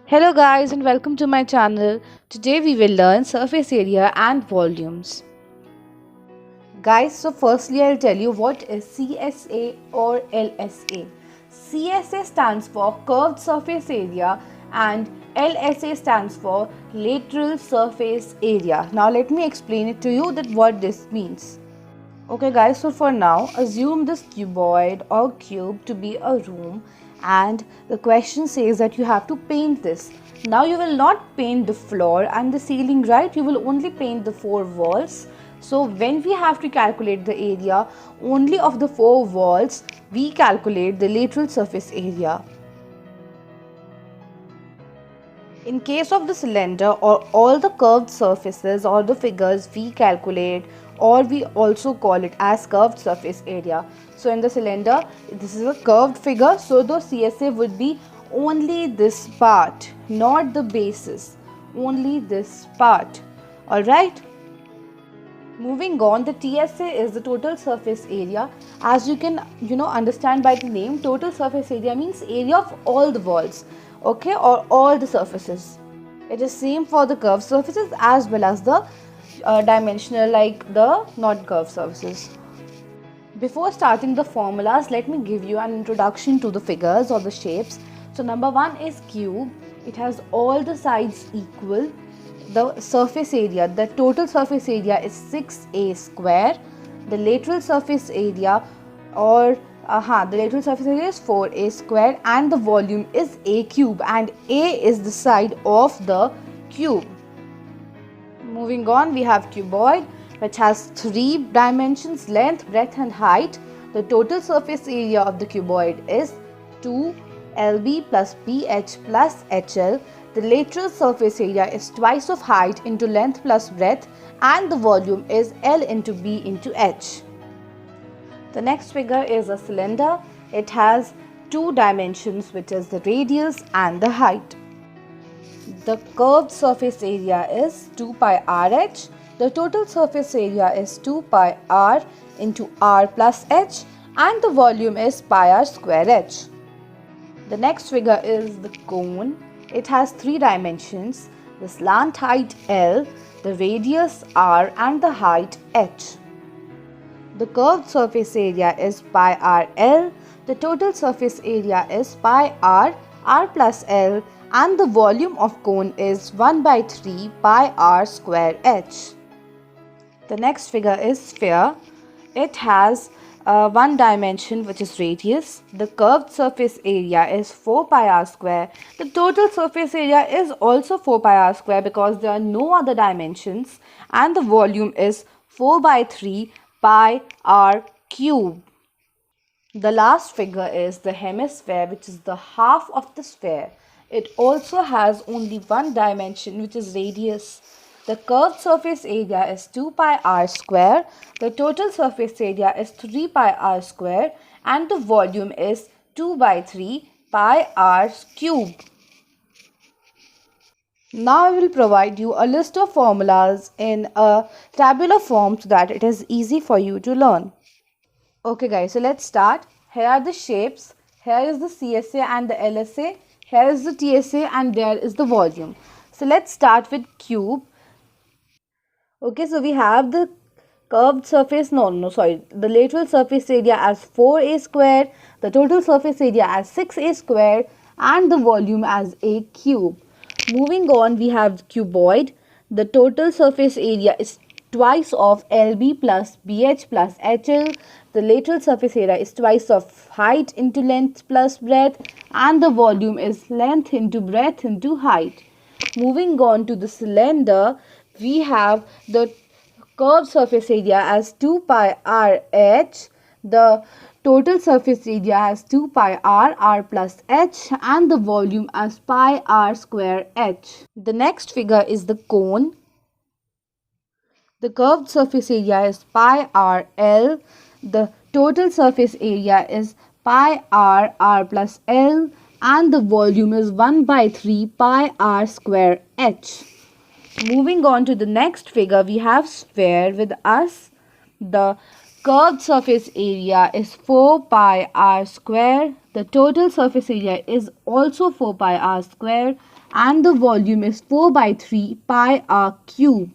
Hello guys and welcome to my channel. Today we will learn surface area and volumes. Guys, so firstly I'll tell you what is CSA or LSA. CSA stands for curved surface area and LSA stands for lateral surface area. Now let me explain it to you that what this means. Okay guys, so for now assume this cuboid or cube to be a room and the question says that you have to paint this. Now you will not paint the floor and the ceiling, right? You will only paint the four walls. So when we have to calculate the area only of the four walls, we calculate the lateral surface area. In case of the cylinder or all the curved surfaces or the figures, we calculate or we also call it as curved surface area. So in the cylinder, this is a curved figure, so the CSA would be only this part, not the bases, only this part. Alright. Moving on, the TSA is the total surface area. As you can understand by the name, total surface area means area of all the walls, okay, or all the surfaces. It is same for the curved surfaces as well as the dimensional, like the not curved surfaces. Before starting the formulas, let me give you an introduction to the figures or the shapes. So number one is cube. It has all the sides equal. The surface area, the total surface area is 6a square. The lateral surface area the lateral surface area is 4a square and the volume is a cube and a is the side of the cube. Moving on, we have cuboid, which has three dimensions: length, breadth and height. The total surface area of the cuboid is 2lb plus bh plus hl. The lateral surface area is twice of height into length plus breadth and the volume is L into B into H. The next figure is a cylinder. It has two dimensions, which is the radius and the height. The curved surface area is 2 pi RH. The total surface area is 2 pi r into r plus h and the volume is pi r square h. The next figure is the cone. It has three dimensions: the slant height L, the radius r and the height h. The curved surface area is pi r L. The total surface area is pi r plus L and the volume of cone is 1 by 3 pi r square h. The next figure is sphere. It has one dimension, which is radius. The curved surface area is 4 pi r square. The total surface area is also 4 pi r square because there are no other dimensions and the volume is 4 by 3 pi r cube. The last figure is the hemisphere, which is the half of the sphere. It also has only one dimension, which is radius. The curved surface area is 2 pi r square. The total surface area is 3 pi r square and the volume is 2 by 3 pi r cube. Now I will provide you a list of formulas in a tabular form so that it is easy for you to learn. Okay guys, so let's start. Here are the shapes. Here is the CSA and the LSA. Here is the TSA and there is the volume. So let's start with cube. Okay, so we have the curved surface, the lateral surface area as 4a square, the total surface area as 6a square and the volume as a cube. Moving on, we have cuboid. The total surface area is twice of LB plus BH plus HL. The lateral surface area is twice of height into length plus breadth and the volume is length into breadth into height. Moving on to the cylinder, we have the curved surface area as 2 pi r h. The total surface area as 2 pi r plus h and the volume as pi r square h. The next figure is the cone. The curved surface area is pi r L. The total surface area is pi r plus L and the volume is 1 by 3 pi r square h. Moving on to the next figure, we have sphere with us. The curved surface area is 4 pi r square. The total surface area is also 4 pi r square and the volume is 4 by 3 pi r cube.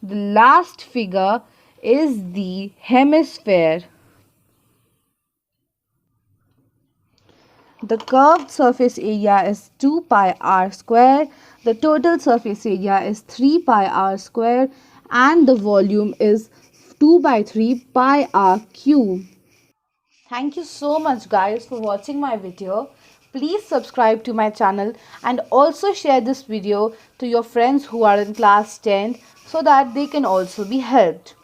The last figure is the hemisphere. The curved surface area is 2 pi r square. The total surface area is 3 pi r square and the volume is 2 by 3 pi r cube. Thank you so much guys for watching my video. Please subscribe to my channel and also share this video to your friends who are in class 10 so that they can also be helped.